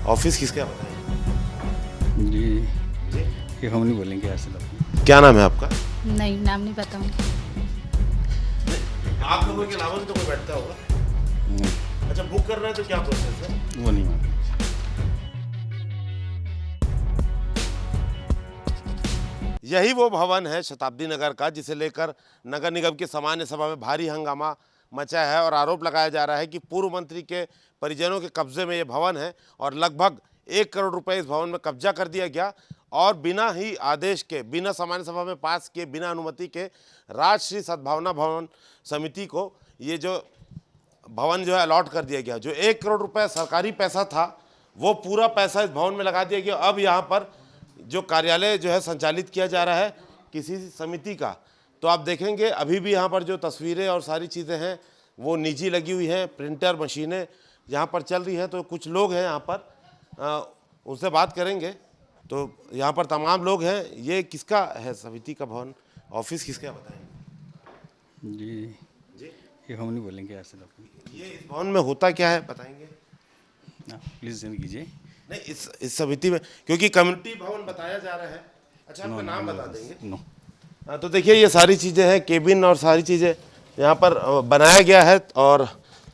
Office किसका बताएं? जी ये हम नहीं बोलेंगे ऐसे लोग। क्या नाम है आपका? नहीं, नाम नहीं बताऊंगी। आप लोगों के अलावा भी तो कोई बैठता होगा। नहीं, अच्छा, बुक करना है तो क्या प्रोसेस है? वो नहीं मालूम। यही वो भवन है शताब्दी नगर का, जिसे लेकर नगर निगम की सामान्य सभा में भारी हंगामा मचा है और आरोप लगाया जा रहा है कि पूर्व मंत्री के परिजनों के कब्जे में ये भवन है और लगभग 1 करोड़ रुपए इस भवन में कब्जा कर दिया गया और बिना ही आदेश के, बिना सामान्य सभा में पास किए, बिना अनुमति के राजश्री सद्भावना भवन समिति को ये जो भवन जो है अलॉट कर दिया गया। जो 1 करोड़ रुपए सरकारी पैसा था वो पूरा पैसा इस भवन में लगा दिया गया। अब यहाँ पर जो कार्यालय जो है संचालित किया जा रहा है किसी समिति का, तो आप देखेंगे अभी भी यहाँ पर जो तस्वीरें और सारी चीज़ें हैं वो निजी लगी हुई हैं, प्रिंटर मशीनें यहाँ पर चल रही हैं। तो कुछ लोग हैं यहाँ पर, उनसे बात करेंगे। तो यहाँ पर तमाम लोग हैं। ये किसका है समिति का भवन, ऑफिस किसका बताएं? जी ये हम नहीं बोलेंगे ऐसे लोग। ये इस भवन में होता क्या है बताएंगे? प्लीज़ सेंड कीजिए। नहीं, इस समिति में, क्योंकि कम्युनिटी भवन बताया जा रहा है। अच्छा, आपका नाम बता देंगे? नो। हाँ, तो देखिए ये सारी चीज़ें हैं, केबिन और सारी चीज़ें यहाँ पर बनाया गया है और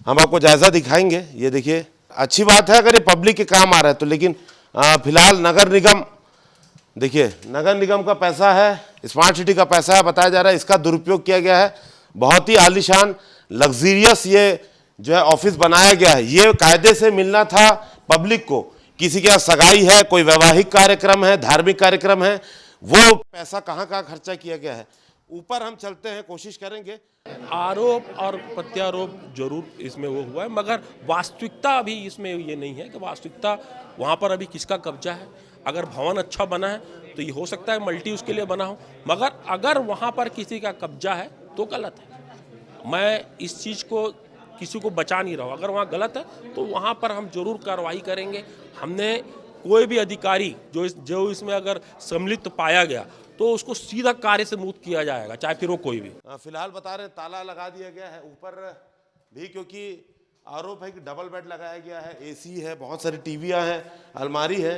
हम आपको जायज़ा दिखाएंगे। ये देखिए, अच्छी बात है अगर ये पब्लिक के काम आ रहा है तो, लेकिन फिलहाल नगर निगम, देखिए नगर निगम का पैसा है, स्मार्ट सिटी का पैसा है, बताया जा रहा है इसका दुरुपयोग किया गया है। बहुत ही आलीशान लग्जीरियस ये जो है ऑफिस बनाया गया है। ये कायदे से मिलना था पब्लिक को। किसी के यहाँ सगाई है, कोई वैवाहिक कार्यक्रम है, धार्मिक कार्यक्रम है, वो पैसा कहाँ कहाँ खर्चा किया गया है। ऊपर हम चलते हैं, कोशिश करेंगे। आरोप और प्रत्यारोप जरूर इसमें वो हुआ है, मगर वास्तविकता अभी इसमें ये नहीं है कि वास्तविकता वहाँ पर अभी किसका कब्जा है। अगर भवन अच्छा बना है तो ये हो सकता है मल्टी उसके लिए बना हो, मगर अगर वहाँ पर किसी का कब्जा है तो गलत है। मैं इस चीज़ को किसी को बचा नहीं रहा हूँ। अगर वहाँ गलत है तो वहाँ पर हम जरूर कार्रवाई करेंगे। हमने कोई भी अधिकारी जो इसमें अगर सम्मिलित पाया गया तो उसको सीधा कार्य से मुक्त किया जाएगा, चाहे फिर वो कोई भी। फिलहाल बता रहे हैं ताला लगा दिया गया है ऊपर भी, क्योंकि आरोप है कि डबल बेड लगाया गया है, एसी है, बहुत सारी टीवियाँ हैं, अलमारी है,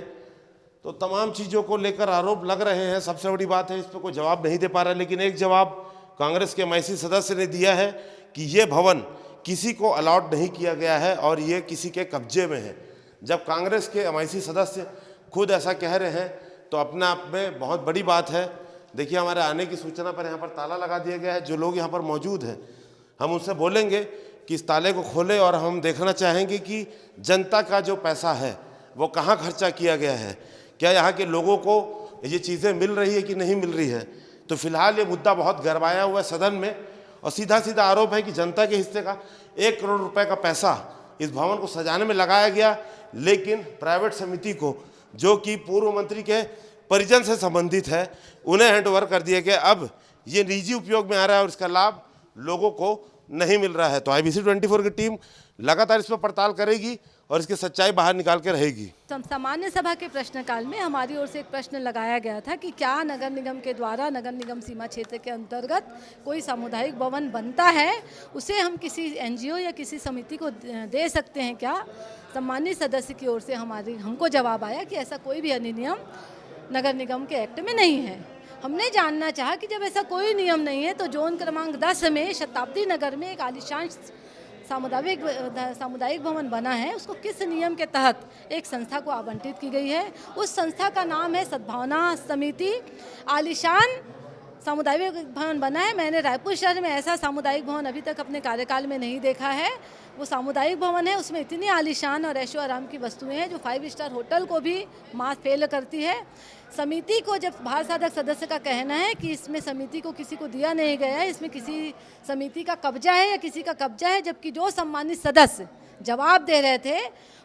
तो तमाम चीज़ों को लेकर आरोप लग रहे हैं। सबसे बड़ी बात है इस पर कोई जवाब नहीं दे पा रहा है, लेकिन एक जवाब कांग्रेस के एमआईसी सदस्य ने दिया है कि ये भवन किसी को अलॉट नहीं किया गया है और ये किसी के कब्जे में है। जब कांग्रेस के एमआईसी सदस्य खुद ऐसा कह रहे हैं तो अपने आप में बहुत बड़ी बात है। देखिए हमारे आने की सूचना पर यहाँ पर ताला लगा दिया गया है। जो लोग यहाँ पर मौजूद हैं हम उनसे बोलेंगे कि इस ताले को खोलें और हम देखना चाहेंगे कि जनता का जो पैसा है वो कहाँ खर्चा किया गया है, क्या यहाँ के लोगों को ये चीज़ें मिल रही है कि नहीं मिल रही है। तो फिलहाल ये मुद्दा बहुत गरमाया हुआ है सदन में और सीधा सीधा आरोप है कि जनता के हिस्से का 1 करोड़ रुपए का पैसा इस भवन को सजाने में लगाया गया, लेकिन प्राइवेट समिति को, जो कि पूर्व मंत्री के परिजन से संबंधित है, उन्हें हैंडओवर कर दिया गया। अब ये निजी उपयोग में आ रहा है और इसका लाभ लोगों को नहीं मिल रहा है। तो IBC 24 की टीम लगातार इस पर पड़ताल करेगी और इसकी सच्चाई बाहर निकाल के रहेगी। सामान्य सभा के प्रश्नकाल में हमारी ओर से एक प्रश्न लगाया गया था कि क्या नगर निगम के द्वारा नगर निगम सीमा क्षेत्र के अंतर्गत कोई सामुदायिक भवन बनता है, उसे हम किसी NGO या किसी समिति को दे सकते हैं क्या। सम्मानित सदस्य की ओर से हमको जवाब आया कि ऐसा कोई भी अधिनियम नगर निगम के एक्ट में नहीं है। हमने जानना चाहा कि जब ऐसा कोई नियम नहीं है तो जोन क्रमांक 10 में शताब्दी नगर में एक आलीशान सामुदायिक भवन बना है, उसको किस नियम के तहत एक संस्था को आवंटित की गई है। उस संस्था का नाम है सद्भावना समिति। आलीशान सामुदायिक भवन बना है। मैंने रायपुर शहर में ऐसा सामुदायिक भवन अभी तक अपने कार्यकाल में नहीं देखा है। वो सामुदायिक भवन है, उसमें इतनी आलीशान और ऐशो आराम की वस्तुएं हैं जो 5 स्टार होटल को भी मात फेल करती है। समिति को, जब भार साधक सदस्य का कहना है कि इसमें समिति को किसी को दिया नहीं गया है, इसमें किसी समिति का कब्जा है या किसी का कब्जा है, जबकि जो सम्मानित सदस्य जवाब दे रहे थे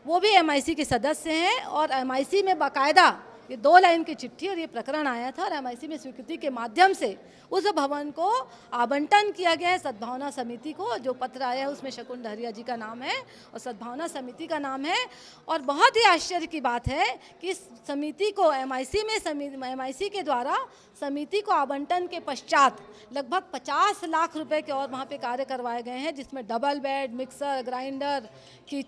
वो भी MIC के सदस्य हैं और MIC में बाकायदा ये 2 लाइन की चिट्ठी और ये प्रकरण आया था और MIC में स्वीकृति के माध्यम से उस भवन को आवंटन किया गया है सद्भावना समिति को। जो पत्र आया है उसमें शकुन डहरिया जी का नाम है और सद्भावना समिति का नाम है। और बहुत ही आश्चर्य की बात है कि इस समिति को MIC के द्वारा समिति को आवंटन के पश्चात लगभग 50 लाख रुपए के और वहाँ पे कार्य करवाए गए हैं, जिसमें डबल बेड, मिक्सर ग्राइंडर की,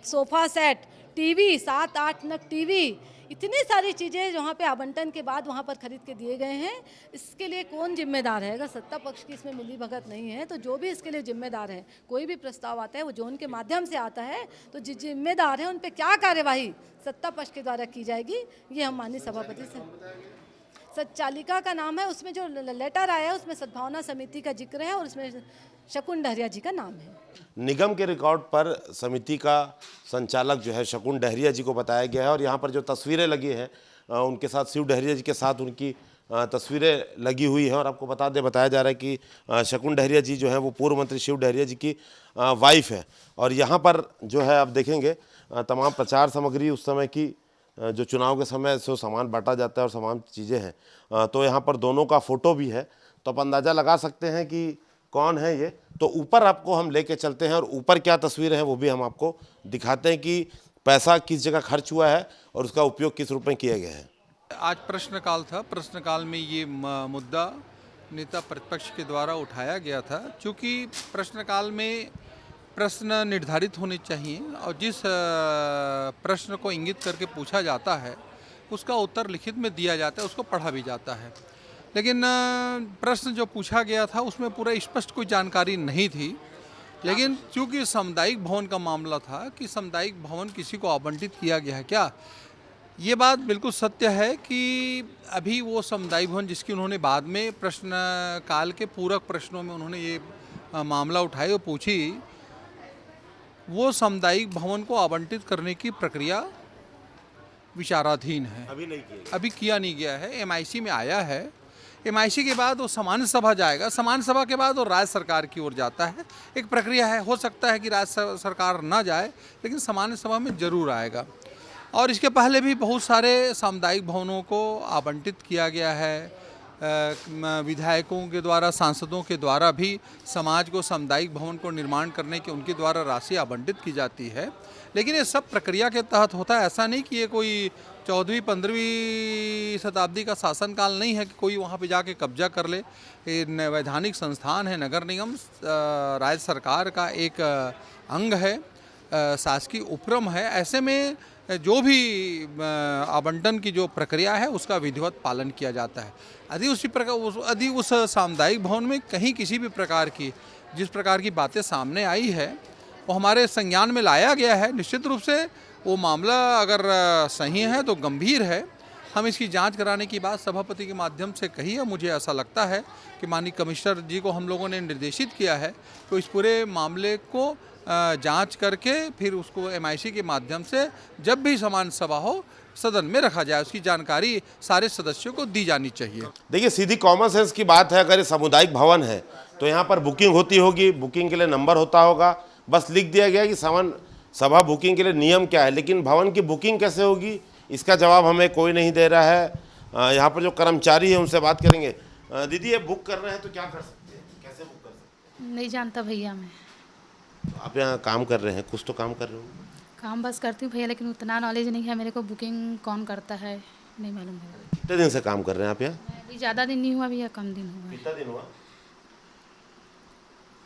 सोफ़ा सेट, टीवी 7-8 नग टीवी, इतनी सारी चीज़ें वहाँ पे आवंटन के बाद वहाँ पर खरीद के दिए गए हैं। इसके लिए कौन जिम्मेदार है? अगर सत्ता पक्ष की इसमें मिली भगत नहीं है तो जो भी इसके लिए जिम्मेदार है, कोई भी प्रस्ताव आता है वो जोन के माध्यम से आता है, तो जो जिम्मेदार है उन पे क्या कार्यवाही सत्ता पक्ष के द्वारा की जाएगी, ये हम माननीय सभापति से। संचालिका का नाम है, उसमें जो लेटर आया है उसमें सद्भावना समिति का जिक्र है और उसमें शकुन डहरिया जी का नाम है। निगम के रिकॉर्ड पर समिति का संचालक जो है शकुन डहरिया जी को बताया गया है और यहाँ पर जो तस्वीरें लगी हैं उनके साथ शिव डहरिया जी के साथ उनकी तस्वीरें लगी हुई हैं। और आपको बताया जा रहा है कि शकुन डहरिया जी जो है वो पूर्व मंत्री शिव डहरिया जी की वाइफ है। और यहाँ पर जो है आप देखेंगे तमाम प्रचार सामग्री उस समय की जो चुनाव के समय से सामान बांटा जाता है और तमाम चीज़ें हैं, तो यहाँ पर दोनों का फ़ोटो भी है, तो आप अंदाज़ा लगा सकते हैं कि कौन है ये। तो ऊपर आपको हम लेके चलते हैं और ऊपर क्या तस्वीरें हैं वो भी हम आपको दिखाते हैं कि पैसा किस जगह खर्च हुआ है और उसका उपयोग किस रूप में किया गया है। आज प्रश्नकाल था। प्रश्नकाल में ये मुद्दा नेता प्रतिपक्ष के द्वारा उठाया गया था। चूँकि प्रश्नकाल में प्रश्न निर्धारित होने चाहिए और जिस प्रश्न को इंगित करके पूछा जाता है उसका उत्तर लिखित में दिया जाता है, उसको पढ़ा भी जाता है। लेकिन प्रश्न जो पूछा गया था उसमें पूरा स्पष्ट कोई जानकारी नहीं थी। लेकिन चूँकि सामुदायिक भवन का मामला था कि सामुदायिक भवन किसी को आवंटित किया गया है क्या, ये बात बिल्कुल सत्य है कि अभी वो सामुदायिक भवन जिसकी उन्होंने बाद में प्रश्न काल के पूरक प्रश्नों में उन्होंने ये मामला उठाई और पूछी, वो सामुदायिक भवन को आवंटित करने की प्रक्रिया विचाराधीन है। अभी किया नहीं गया है। एमआईसी में आया है। एमआईसी के बाद वो सामान्य सभा जाएगा। सामान्य सभा के बाद वो राज्य सरकार की ओर जाता है। एक प्रक्रिया है। हो सकता है कि राज्य सरकार ना जाए लेकिन सामान्य सभा में जरूर आएगा। और इसके पहले भी बहुत सारे सामुदायिक भवनों को आवंटित किया गया है। विधायकों के द्वारा, सांसदों के द्वारा भी समाज को सामुदायिक भवन को निर्माण करने के उनके द्वारा राशि आवंटित की जाती है। लेकिन ये सब प्रक्रिया के तहत होता है। ऐसा नहीं कि ये कोई 14वीं-15वीं शताब्दी का शासनकाल नहीं है कि कोई वहाँ पे जाके कब्जा कर ले। ये वैधानिक संस्थान है। नगर निगम राज्य सरकार का एक अंग है, शासकीय उपक्रम है। ऐसे में जो भी आवंटन की जो प्रक्रिया है उसका विधिवत पालन किया जाता है। यदि उस सामुदायिक भवन में कहीं किसी भी प्रकार की जिस प्रकार की बातें सामने आई है वो हमारे संज्ञान में लाया गया है। निश्चित रूप से वो मामला अगर सही है तो गंभीर है। हम इसकी जांच कराने की बात सभापति के माध्यम से कही है। मुझे ऐसा लगता है कि माननीय कमिश्नर जी को हम लोगों ने निर्देशित किया है तो इस पूरे मामले को जांच करके फिर उसको एमआईसी के माध्यम से जब भी सामान्य सभा हो सदन में रखा जाए, उसकी जानकारी सारे सदस्यों को दी जानी चाहिए। देखिए, सीधी कॉमन सेंस की बात है। अगर ये सामुदायिक भवन है तो यहाँ पर बुकिंग होती होगी, बुकिंग के लिए नंबर होता होगा, बस लिख दिया गया कि सामान्य सभा बुकिंग के लिए नियम क्या है। लेकिन भवन की बुकिंग कैसे होगी इसका जवाब हमें कोई नहीं दे रहा है। यहाँ पर जो कर्मचारी है उनसे बात करेंगे। दीदी, ये बुक कर रहे हैं तो क्या कर सकते हैं, कैसे बुक कर सकते हैं? नहीं जानता भैया मैं। तो आप यहाँ काम कर रहे हैं, कुछ तो काम कर रहे हो? काम बस करती हूँ भैया, लेकिन उतना नॉलेज नहीं है मेरे को। बुकिंग कौन करता है नहीं मालूम है। कितने दिन से काम कर रहे हैं आप यहाँ? अभी ज़्यादा दिन नहीं हुआ भैया, कम दिन हुआ। कितना दिन हुआ?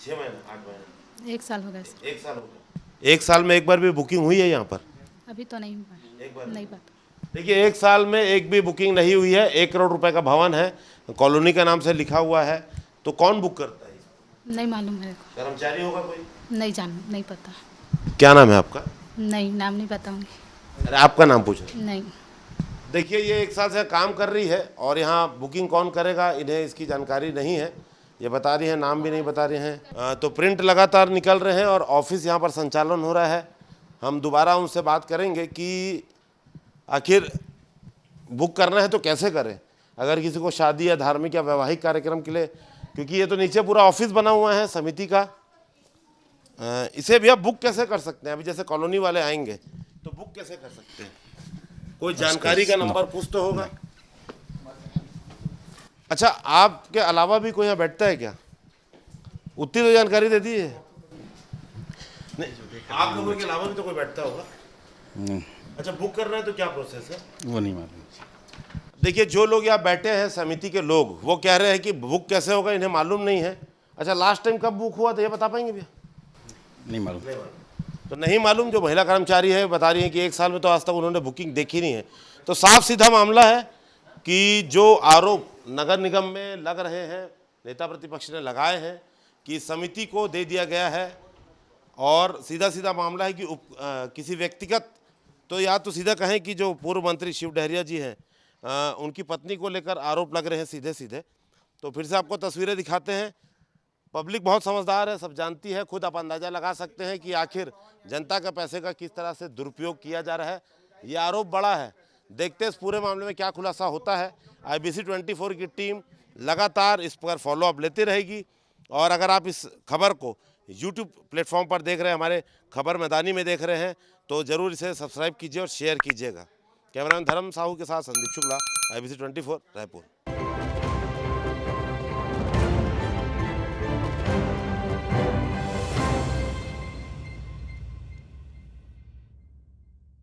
6 महीने, 8 महीने? 1 साल हो गया सर। 1 साल हो गया। 1 साल में एक बार भी बुकिंग हुई है यहाँ पर? अभी तो नहीं हुआ, एक बार नहीं पता। देखिए, 1 साल में एक भी बुकिंग नहीं हुई है। 1 करोड़ रुपए का भवन है, कॉलोनी का नाम से लिखा हुआ है, तो कौन बुक करता है? नहीं मालूम मेरे को। कर्मचारी होगा कोई? नहीं पता। क्या नाम है आपका? नहीं, नाम नहीं बताऊंगी। अरे आपका नाम पूछो। नहीं। देखिए, ये 1 साल से काम कर रही है और यहाँ बुकिंग कौन करेगा इन्हें इसकी जानकारी नहीं है। ये बता रही है, नाम भी नहीं बता रहे हैं। तो प्रिंट लगातार निकल रहे हैं और ऑफिस यहाँ पर संचालन हो रहा है। हम दोबारा उनसे बात करेंगे कि आखिर बुक करना है तो कैसे करें। अगर किसी को शादी या धार्मिक या वैवाहिक कार्यक्रम के लिए, क्योंकि ये तो नीचे पूरा ऑफिस बना हुआ है समिति का, इसे भी आप बुक कैसे कर सकते हैं? अभी जैसे कॉलोनी वाले आएंगे तो बुक कैसे कर सकते हैं? कोई जानकारी का नंबर कुछ तो होगा। अच्छा, आपके अलावा भी कोई यहाँ बैठता है क्या? उतनी तो जानकारी दे दी है। नहीं, आप लोगों के अलावा भी तो कोई बैठता होगा। नहीं, अच्छा, बुक कर रहे हैं तो क्या प्रोसेस है? वो नहीं मालूम। देखिए, जो लोग यहाँ बैठे हैं समिति के लोग, वो कह रहे हैं कि बुक कैसे होगा इन्हें मालूम नहीं है। अच्छा, लास्ट टाइम कब बुक हुआ था ये बता पाएंगे भैया? नहीं मालूम। तो नहीं मालूम, जो महिला कर्मचारी है बता रही है कि 1 साल में तो आज तक उन्होंने बुकिंग देखी नहीं है। तो साफ सीधा मामला है कि जो आरोप नगर निगम में लग रहे हैं, नेता प्रतिपक्ष ने लगाए हैं कि समिति को दे दिया गया है, और सीधा सीधा मामला है कि किसी व्यक्तिगत, तो या तो सीधा कहें कि जो पूर्व मंत्री शिव डहरिया जी हैं उनकी पत्नी को लेकर आरोप लग रहे हैं सीधे सीधे। तो फिर से आपको तस्वीरें दिखाते हैं। पब्लिक बहुत समझदार है, सब जानती है, खुद आप अंदाज़ा लगा सकते हैं कि आखिर जनता का पैसे का किस तरह से दुरुपयोग किया जा रहा है। ये आरोप बड़ा है, देखते हैं इस पूरे मामले में क्या खुलासा होता है। IBC 24 की टीम लगातार इस पर फॉलोअप लेती रहेगी, और अगर आप इस खबर को YouTube प्लेटफॉर्म पर देख रहे हैं, हमारे खबर मैदानी में देख रहे हैं, तो ज़रूर इसे सब्सक्राइब कीजिए और शेयर कीजिएगा। कैमरामैन धर्म साहू के साथ संदीप शुक्ला, IBC 24 रायपुर।